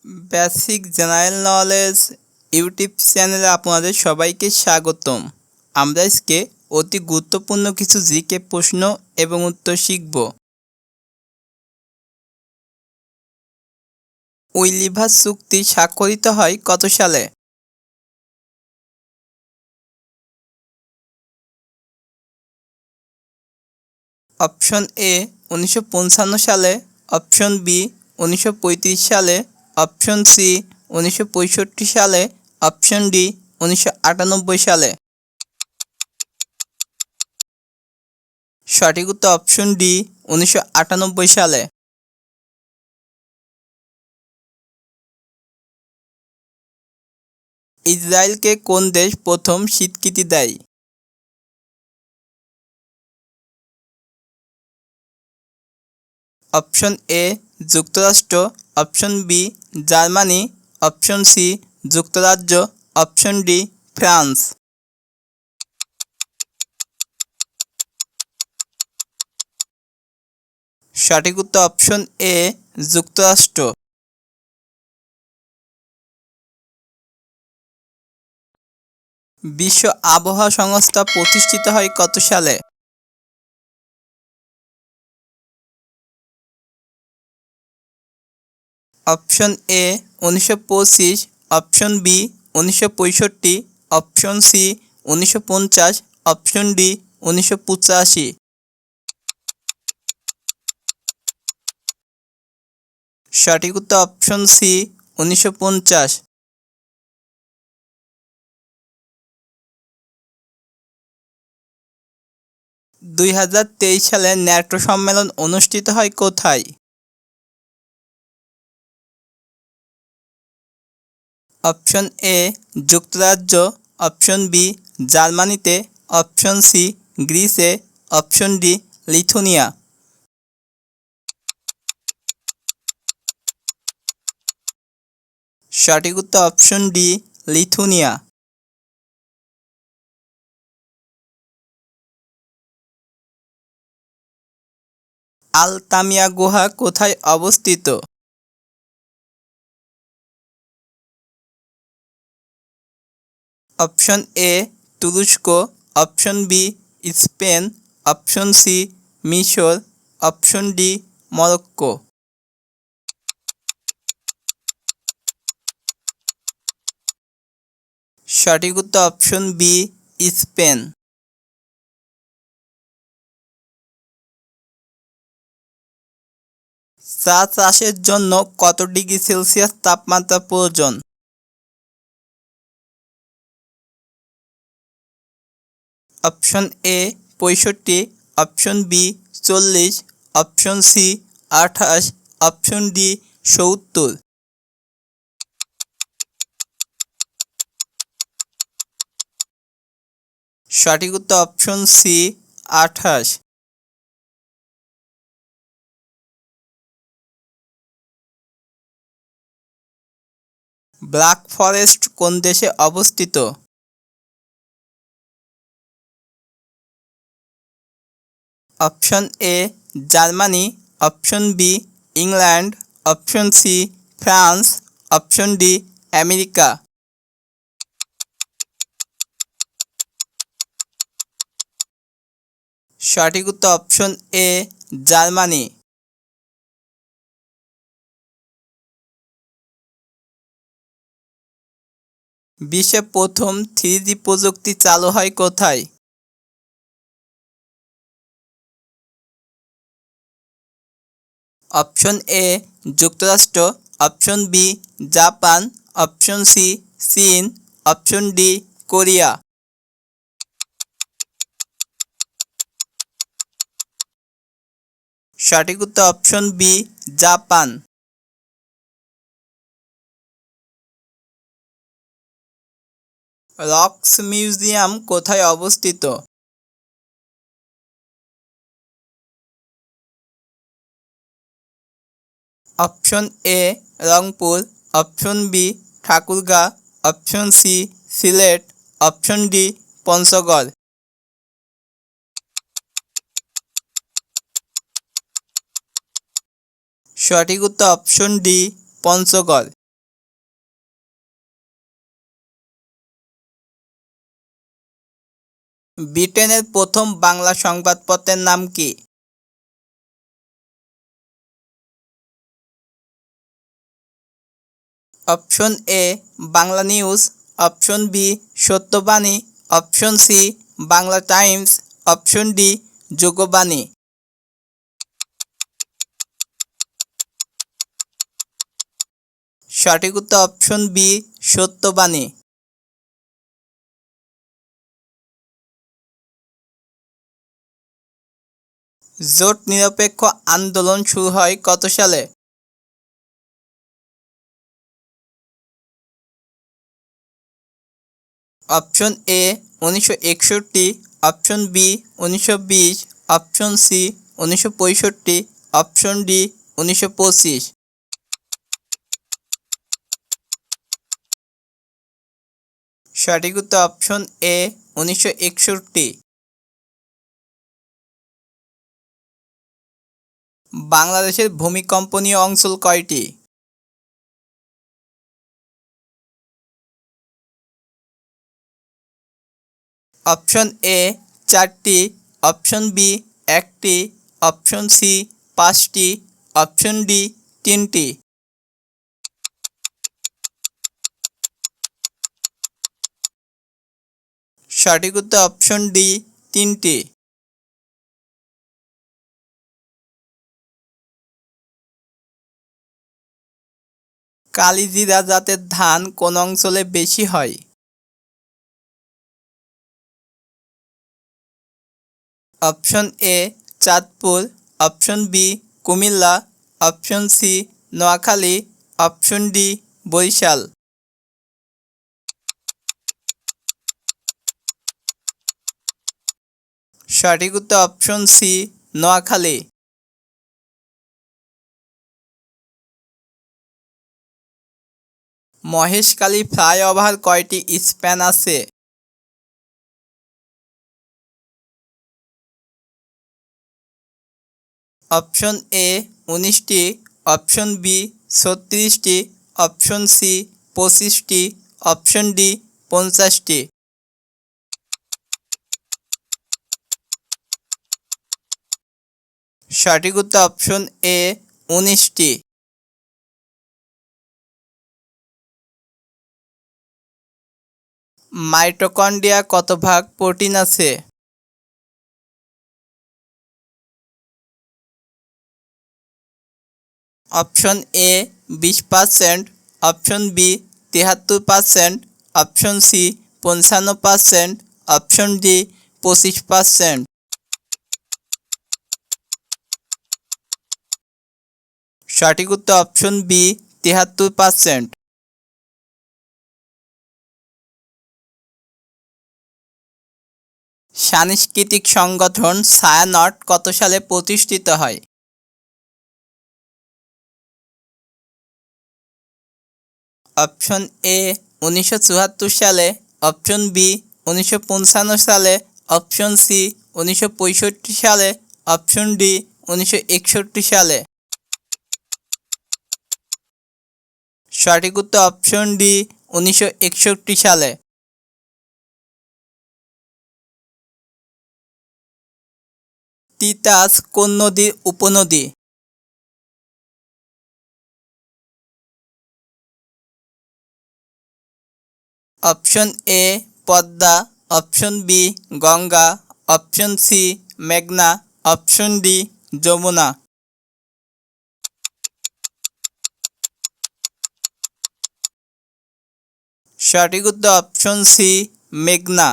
Basic general knowledge YouTube চ্যানেলে আপনাদের সবাইকে স্বাগতম। আমরা আজকে অতি গুরুত্বপূর্ণ কিছু জিকে প্রশ্ন এবং উত্তর শিখব। উইলিভার চুক্তি স্বাক্ষরিত হয় কত সালে? অপশন এ 1955 সালে, অপশন বি 1935 সালে, অপশন সি 1965 সালে, অপশন ডি 1998 সালে। সঠিক উত্তর অপশন ডি 1998 সালে। ইসরায়েলকে কোন দেশ প্রথম স্বীকৃতি দেয়? অপশন এ যুক্তরাষ্ট্র, option B Germany, option C যুক্তরাজ্য, অপশন ডি ফ্রান্স। সঠিক উত্তর অপশন এ যুক্তরাষ্ট্র। বিশ্ব আবহাওয়া সংস্থা প্রতিষ্ঠিত হয় কত সালে? Option A 1925, option B 1965, option C 1950, option D 1985। সঠিক উত্তর অপশন সি 1950। দুই সালে ন্যাটো সম্মেলন অনুষ্ঠিত হয় কোথায়? অপশন এ যুক্তরাজ্য, অপশন বি জার্মানিতে, অপশন সি গ্রিসে, অপশন ডি লিথুনিয়া। সঠিক উত্তর অপশন ডি লিথুনিয়া। আলতামিয়া গুহা কোথায় অবস্থিত? অপশন এ তুরস্ক, option B Spain, option C মিশর, অপশন ডি মরক্কো। সঠিক উত্তর অপশন বি স্পেন। চা চাষের জন্য কত ডিগ্রি সেলসিয়াস তাপমাত্রা প্রয়োজন? Option A 65, option B 40, option C 28, option D 70। সঠিক উত্তর অপশন সি 28। ব্ল্যাক ফরেস্ট কোন দেশে অবস্থিত? Option A Germany, option B England, option C France, option D America. সঠিক উত্তর অপশন এ জার্মানি। বিশ্বে প্রথম 3G প্রযুক্তি চালু হয় কোথায়? অপশন এ যুক্তরাষ্ট্র, option B Japan, option C চীন, অপশন ডি কোরিয়া। সঠিক উত্তর option B Japan. Rocks museum কোথায় অবস্থিত? Option A Rangpur, option B Thakurgaon, option C Sylhet, option D Panchagarh. সঠিক উত্তর অপশন ডি পঞ্চগড়। ব্রিটেনের প্রথম বাংলা সংবাদপত্রের নাম কি? Option A Bangla news, option B Satyabani, option C Bangla times, option D Jogbani. সঠিক উত্তর অপশন বি সত্যবাণী। জোট নিরপেক্ষ আন্দোলন শুরু হয় কত সালে? Option A 1961, option B 1920, option C 1965, option D 1925। সঠিক উত্তর অপশন এ 1961। বাংলাদেশের ভূমিকম্পনীয় অঞ্চল কয়টি? অপশন এ 4টি, অপশন বি 1টি, অপশন সি 5টি, অপশন ডি 3টি। সঠিক উত্তর অপশন ডি 3টি। কালিজিরা জাতের ধান কোন অঞ্চলে বেশি হয়? Option A Chandpur, option B Comilla, option C Noakhali, option D Barisal. সঠিক উত্তর option C Noakhali. Maheshkhali flyover কয়টি স্প্যান আছে? অপশন এ 19টি, অপশন বি 36টি, অপশন সি 25টি, অপশন ডি 50টি। সঠিক উত্তর অপশন এ 19টি। মাইটোকন্ড্রিয়া কত ভাগ প্রোটিন আছে? Option A 20%, option B 73%, option C 55%, option D 25%। সঠিক উত্তর অপশন বি 73%। সাংস্কৃতিক সংগঠন ছায়ানট কত সালে প্রতিষ্ঠিত হয়? অপশন এ 1974 সালে, অপশন বি 1955 সালে, অপশন সি 1965 সালে, অপশন ডি 1961 সালে। সঠিক উত্তর অপশন ডি 1961 সালে। তিতাস কোন নদীর উপনদী? Option A Padma, option B Ganga, option C মেঘনা, অপশন ডি যমুনা। সঠিক উত্তর অপশন সি মেঘনা।